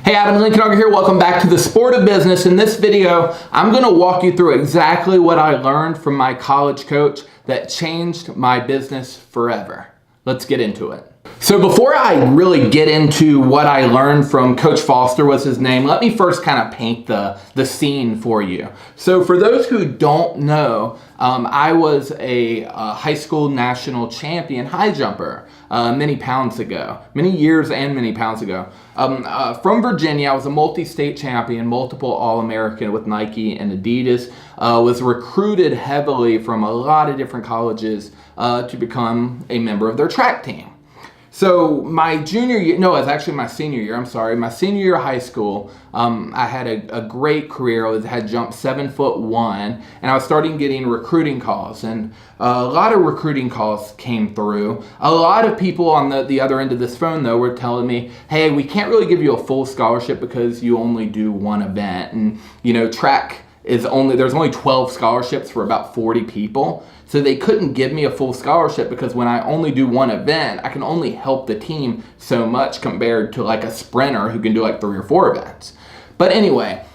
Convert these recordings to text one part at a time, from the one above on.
Hey, Adam Lincoln here. Welcome back to the Sport of Business. In this video, I'm going to walk you through exactly what I learned from my college coach that changed my business forever. Let's get into it. So before I really get into what I learned from Coach Foster, was his name, let me first kind of paint the scene for you. So for those who don't know, I was a high school national champion high jumper many years and many pounds ago. From Virginia, I was a multi-state champion, multiple All-American with Nike and Adidas, was recruited heavily from a lot of different colleges to become a member of their track team. So my junior year, no, it was actually my senior year, my senior year of high school, I had a great career. I had jumped 7'1", and I was starting getting recruiting calls, and a lot of recruiting calls came through. A lot of people on the other end of this phone, though, were telling me, hey, we can't really give you a full scholarship because you only do one event, and track there's only 12 scholarships for about 40 people. So they couldn't give me a full scholarship because when I only do one event, I can only help the team so much compared to like a sprinter who can do like 3 or 4 events. But anyway,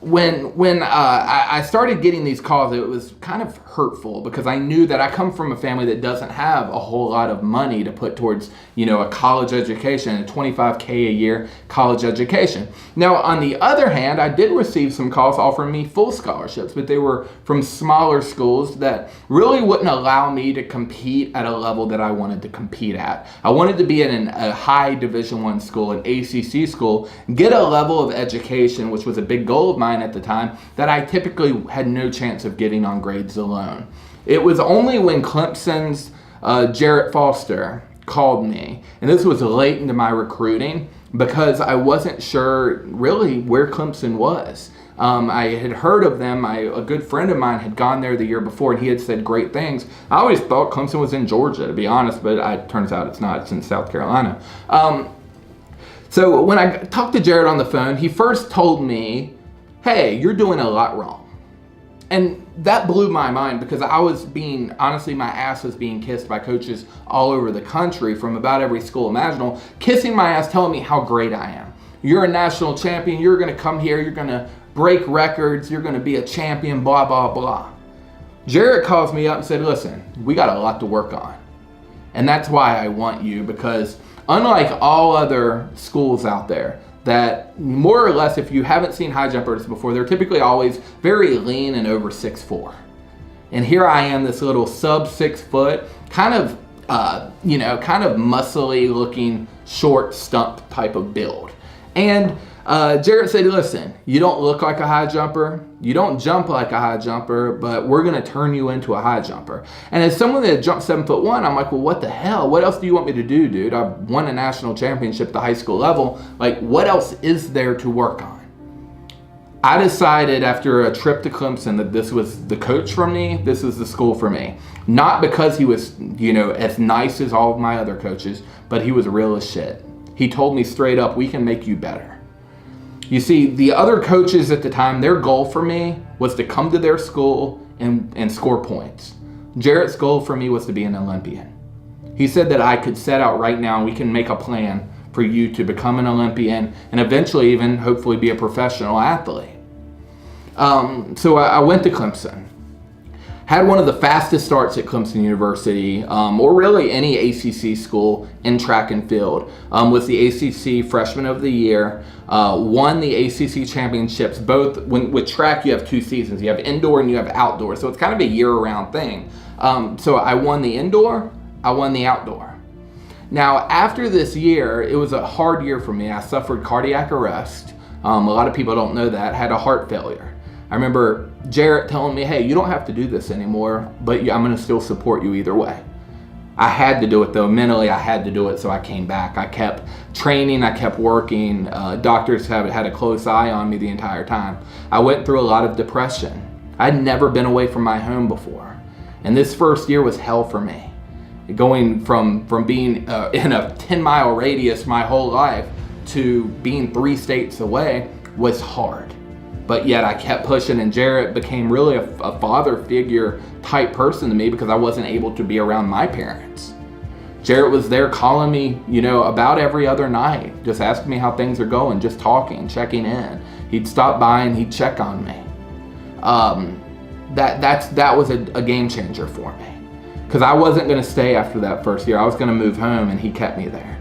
when I started getting these calls, it was kind of hurtful because I knew that I come from a family that doesn't have a whole lot of money to put towards, a college education, a $25K a year college education. Now, on the other hand, I did receive some calls offering me full scholarships, but they were from smaller schools that really wouldn't allow me to compete at a level that I wanted to compete at. I wanted to be in a high Division I school, an ACC school, get a level of education, which was a big goal of mine at the time, that I typically had no chance of getting on grades alone. It was only when Clemson's Jarrett Foster called me, and this was late into my recruiting, because I wasn't sure really where Clemson was. I had heard of them. A good friend of mine had gone there the year before, and he had said great things. I always thought Clemson was in Georgia, to be honest, but it turns out it's not. It's in South Carolina. So when I talked to Jarrett on the phone, he first told me, hey, you're doing a lot wrong. And that blew my mind because honestly, my ass was being kissed by coaches all over the country from about every school imaginable, kissing my ass, telling me how great I am. You're a national champion. You're going to come here. You're going to break records. You're going to be a champion, blah, blah, blah. Jarrett calls me up and said, listen, we got a lot to work on. And that's why I want you, because unlike all other schools out there, that more or less, if you haven't seen high jumpers before, they're typically always very lean and over 6'4". And here I am, this little sub 6 foot, kind of muscly looking, short stump type of build. And Jarrett said, listen, you don't look like a high jumper, you don't jump like a high jumper, but we're going to turn you into a high jumper. And as someone that jumped 7'1", I'm like, well, what the hell? What else do you want me to do, dude? I've won a national championship at the high school level. Like, what else is there to work on? I decided after a trip to Clemson that this was the coach for me, this is the school for me. Not because he was, as nice as all of my other coaches, but he was real as shit. He told me straight up, we can make you better. You see, the other coaches at the time, their goal for me was to come to their school and score points. Jarrett's goal for me was to be an Olympian. He said that I could set out right now and we can make a plan for you to become an Olympian and eventually even hopefully be a professional athlete. So I went to Clemson. Had one of the fastest starts at Clemson University, or really any ACC school in track and field. Was the ACC Freshman of the Year, won the ACC championships, both. With track, you have 2 seasons. You have indoor and you have outdoor, so it's kind of a year-round thing. So I won the indoor, I won the outdoor. Now, after this year, it was a hard year for me. I suffered cardiac arrest. A lot of people don't know that. Had a heart failure. I remember Jarrett telling me, hey, you don't have to do this anymore, but I'm going to still support you either way. I had to do it, though. Mentally, I had to do it, so I came back. I kept training. I kept working. Doctors have had a close eye on me the entire time. I went through a lot of depression. I'd never been away from my home before, and this first year was hell for me. Going from being in a 10-mile radius my whole life to being 3 states away was hard. But yet I kept pushing, and Jarrett became really a father figure type person to me because I wasn't able to be around my parents. Jarrett was there calling me, about every other night, just asking me how things are going, just talking, checking in. He'd stop by and he'd check on me. That was a game changer for me, because I wasn't going to stay after that first year. I was going to move home, and he kept me there.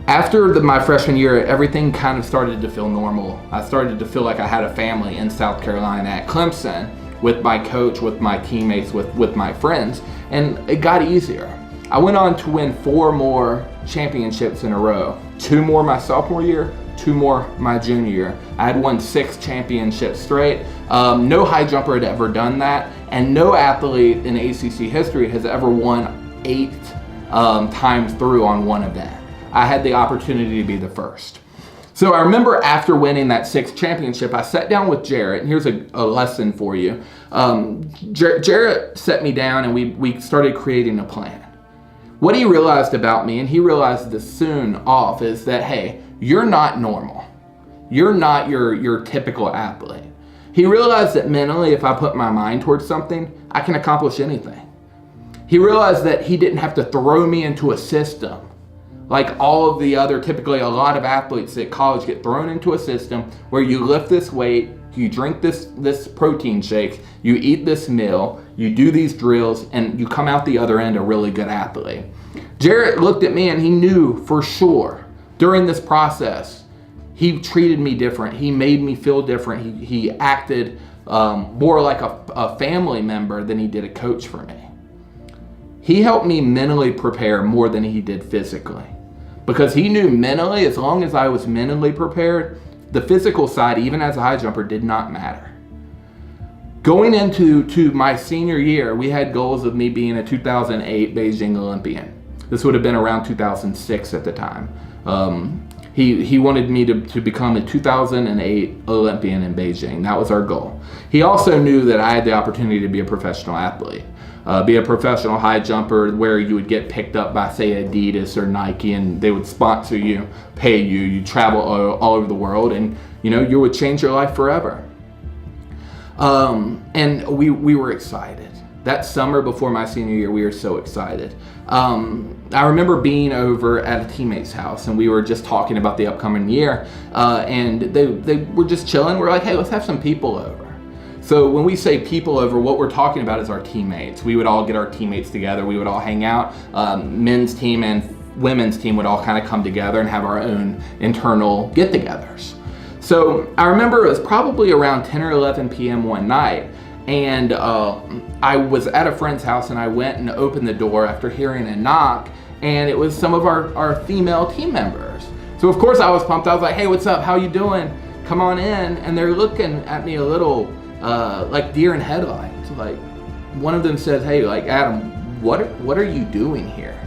After my freshman year, everything kind of started to feel normal. I started to feel like I had a family in South Carolina at Clemson, with my coach, with my teammates, with my friends, and it got easier. I went on to win 4 more championships in a row. 2 more my sophomore year, 2 more my junior year. I had won 6 championships straight. No high jumper had ever done that, and no athlete in ACC history has ever won 8 times through on one event. I had the opportunity to be the first. So I remember after winning that 6th championship, I sat down with Jarrett, and here's a lesson for you. Jarrett set me down, and we started creating a plan. What he realized about me, and he realized this soon off, is that, hey, you're not normal. You're not your typical athlete. He realized that mentally, if I put my mind towards something, I can accomplish anything. He realized that he didn't have to throw me into a system like all of the other, typically a lot of athletes at college get thrown into a system where you lift this weight, you drink this protein shake, you eat this meal, you do these drills, and you come out the other end a really good athlete. Jarrett looked at me, and he knew for sure during this process, he treated me different. He made me feel different. He acted more like a family member than he did a coach for me. He helped me mentally prepare more than he did physically, because he knew mentally, as long as I was mentally prepared, the physical side, even as a high jumper, did not matter. Going into my senior year, we had goals of me being a 2008 Beijing Olympian. This would have been around 2006 at the time. He wanted me to become a 2008 Olympian in Beijing. That was our goal. He also knew that I had the opportunity to be a professional athlete. Be a professional high jumper where you would get picked up by, say, Adidas or Nike, and they would sponsor you, pay you, you travel all over the world, and you would change your life forever. And we were excited. That summer before my senior year, we were so excited. I remember being over at a teammate's house, and we were just talking about the upcoming year, and they were just chilling. We're like, hey, let's have some people over. So when we say people over, what we're talking about is our teammates. We would all get our teammates together. We would all hang out. Men's team and women's team would all kind of come together and have our own internal get-togethers. So I remember it was probably around 10 or 11 p.m. one night, and I was at a friend's house, and I went and opened the door after hearing a knock, and it was some of our female team members. So of course I was pumped. I was like, hey, what's up? How you doing? Come on in. And they're looking at me a little like deer in headlights. Like, one of them says, hey, like, Adam, what are you doing here?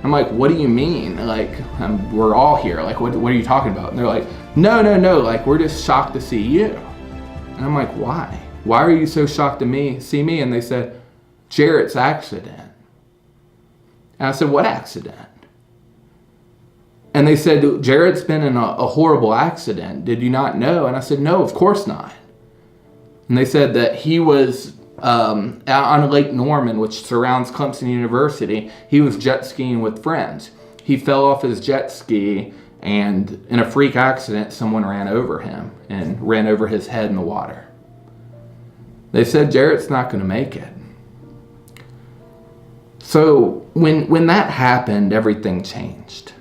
I'm like, what do you mean? Like, we're all here. Like, what are you talking about? And they're like, no, like, we're just shocked to see you. And I'm like, why? Why are you so shocked to see me? And they said, Jarrett's accident. And I said, what accident? And they said, Jarrett's been in a horrible accident. Did you not know? And I said, no, of course not. And they said that he was on Lake Norman, which surrounds Clemson University. He was jet skiing with friends. He fell off his jet ski, and in a freak accident, someone ran over him and ran over his head in the water. They said Jarrett's not going to make it. So when that happened, everything changed.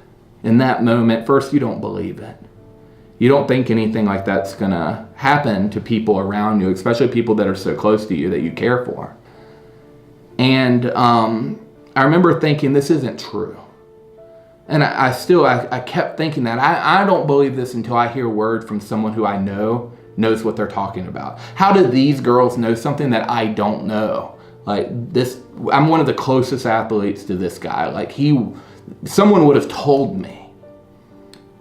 In that moment, first, you don't believe it. You don't think anything like that's going to happen to people around you, especially people that are so close to you that you care for. And I remember thinking, this isn't true. And I kept thinking that. I don't believe this until I hear word from someone who I know knows what they're talking about. How do these girls know something that I don't know? Like this, I'm one of the closest athletes to this guy. Like someone would have told me.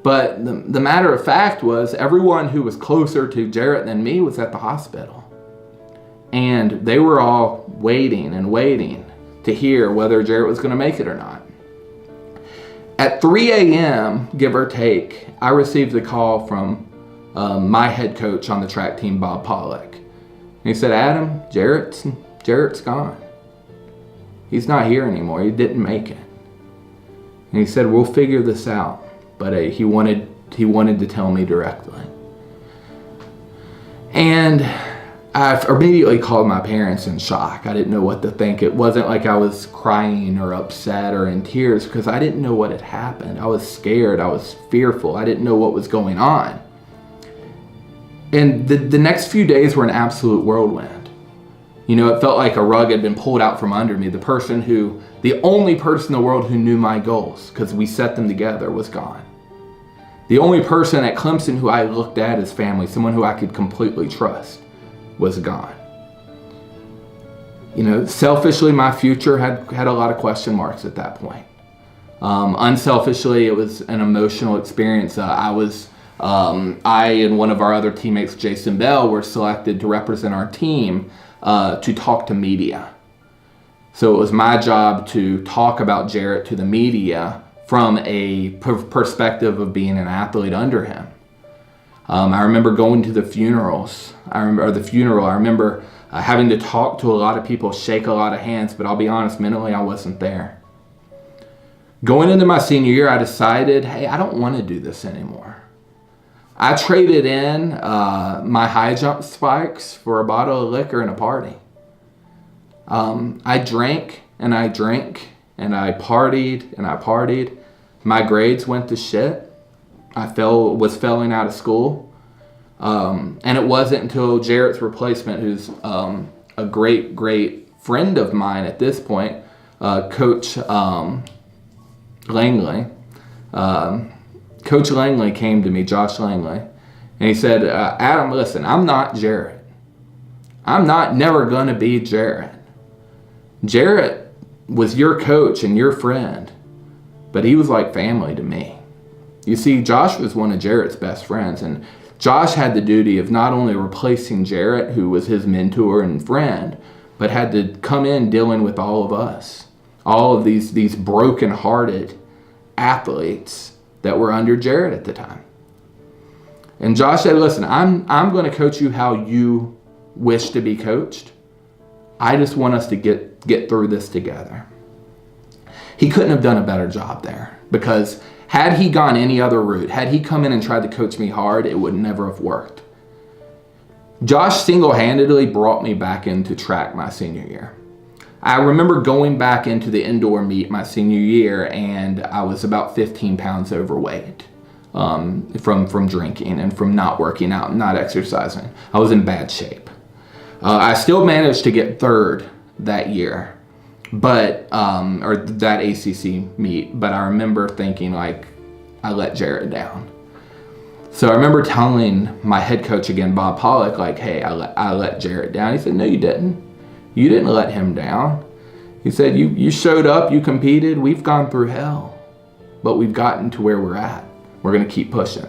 But the matter of fact was, everyone who was closer to Jarrett than me was at the hospital. And they were all waiting and waiting to hear whether Jarrett was going to make it or not. At 3 a.m., give or take, I received a call from my head coach on the track team, Bob Pollock. And he said, Adam, Jarrett's gone. He's not here anymore. He didn't make it. And he said, we'll figure this out. But he wanted to tell me directly. And I immediately called my parents in shock. I didn't know what to think. It wasn't like I was crying or upset or in tears, because I didn't know what had happened. I was scared. I was fearful. I didn't know what was going on. And the next few days were an absolute whirlwind. You know, it felt like a rug had been pulled out from under me. The only person in the world who knew my goals, because we set them together, was gone. The only person at Clemson who I looked at as family, someone who I could completely trust, was gone. You know, selfishly, my future had a lot of question marks at that point. Unselfishly, it was an emotional experience. I and one of our other teammates, Jason Bell, were selected to represent our team to talk to media. So it was my job to talk about Jarrett to the media from a perspective of being an athlete under him. I remember going to the funerals. I remember having to talk to a lot of people, shake a lot of hands, but I'll be honest, mentally I wasn't there. Going into my senior year, I decided, hey, I don't want to do this anymore. I traded in my high jump spikes for a bottle of liquor and a party. I drank and I drank and I partied and I partied. My grades went to shit. I was failing out of school. And it wasn't until Jarrett's replacement, who's a great, great friend of mine at this point, Coach Langley. Coach Langley came to me, Josh Langley, and he said, Adam, listen, I'm not Jarrett. I'm never going to be Jarrett. Jarrett was your coach and your friend, but he was like family to me. You see, Josh was one of Jarrett's best friends, and Josh had the duty of not only replacing Jarrett, who was his mentor and friend, but had to come in dealing with all of us, all of these broken-hearted athletes that were under Jarrett at the time. And Josh said, listen, I'm going to coach you how you wish to be coached. I just want us to get through this together. He couldn't have done a better job there, because had he gone any other route, had he come in and tried to coach me hard, it would never have worked. Josh single-handedly brought me back into track my senior year. I remember going back into the indoor meet my senior year, and I was about 15 pounds overweight from drinking and from not working out and not exercising. I was in bad shape. I still managed to get third that year, or that ACC meet, but I remember thinking, like, I let Jarrett down. So I remember telling my head coach again, Bob Pollock, like, hey, I let Jarrett down. He said, no, you didn't. You didn't let him down. He said, you showed up, you competed, we've gone through hell, but we've gotten to where we're at. We're going to keep pushing.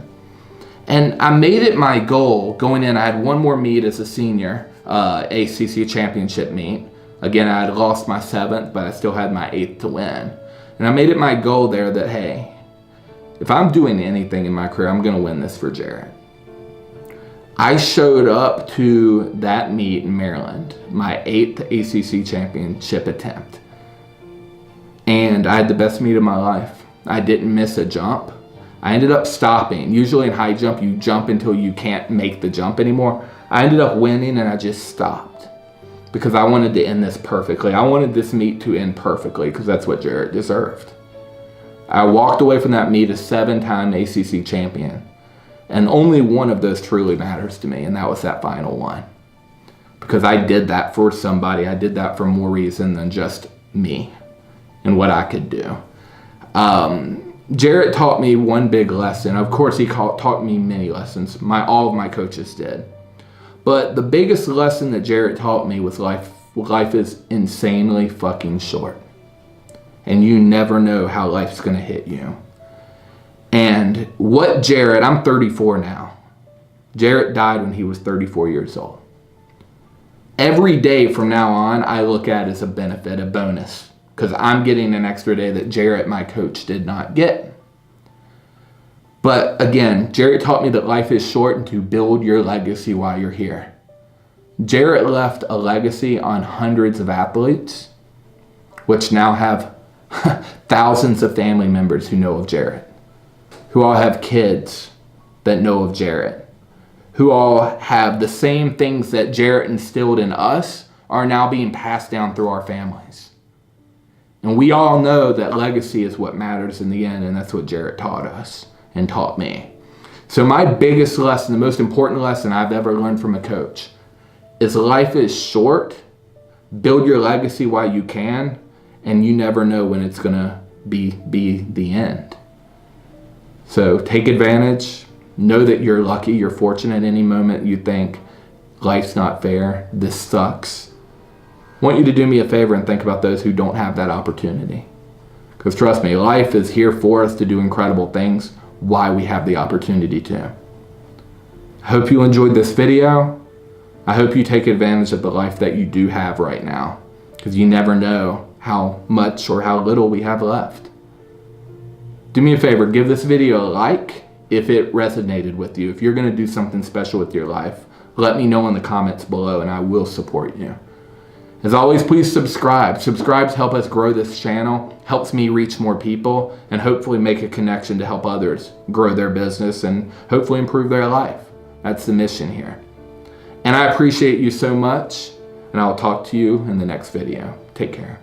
And I made it my goal going in. I had one more meet as a senior, ACC championship meet. Again, I had lost my 7th, but I still had my 8th to win. And I made it my goal there that, hey, if I'm doing anything in my career, I'm going to win this for Jarrett. I showed up to that meet in Maryland, my 8th ACC championship attempt. And I had the best meet of my life. I didn't miss a jump. I ended up stopping. Usually in high jump, you jump until you can't make the jump anymore. I ended up winning, and I just stopped because I wanted to end this perfectly. I wanted this meet to end perfectly because that's what Jarrett deserved. I walked away from that meet a 7-time ACC champion. And only one of those truly matters to me, and that was that final one. Because I did that for somebody. I did that for more reason than just me and what I could do. Jarrett taught me one big lesson. Of course, he taught me many lessons. All of my coaches did. But the biggest lesson that Jarrett taught me was life is insanely fucking short. And you never know how life's going to hit you. And what Jarrett, I'm 34 now. Jarrett died when he was 34 years old. Every day from now on, I look at as a benefit, a bonus, because I'm getting an extra day that Jarrett, my coach, did not get. But again, Jarrett taught me that life is short and to build your legacy while you're here. Jarrett left a legacy on hundreds of athletes, which now have thousands of family members who know of Jarrett, who all have kids that know of Jarrett, who all have the same things that Jarrett instilled in us are now being passed down through our families. And we all know that legacy is what matters in the end, and that's what Jarrett taught us and taught me. So my biggest lesson, the most important lesson I've ever learned from a coach, is life is short. Build your legacy while you can, and you never know when it's going to be the end. So take advantage. Know that you're lucky, you're fortunate. Any moment you think life's not fair, this sucks, I want you to do me a favor and think about those who don't have that opportunity. Because trust me, life is here for us to do incredible things while we have the opportunity to. I hope you enjoyed this video. I hope you take advantage of the life that you do have right now, because you never know how much or how little we have left. Do me a favor, give this video a like if it resonated with you. If you're going to do something special with your life, let me know in the comments below and I will support you. As always, please subscribe. Subscribes help us grow this channel, helps me reach more people, and hopefully make a connection to help others grow their business and hopefully improve their life. That's the mission here. And I appreciate you so much, and I'll talk to you in the next video. Take care.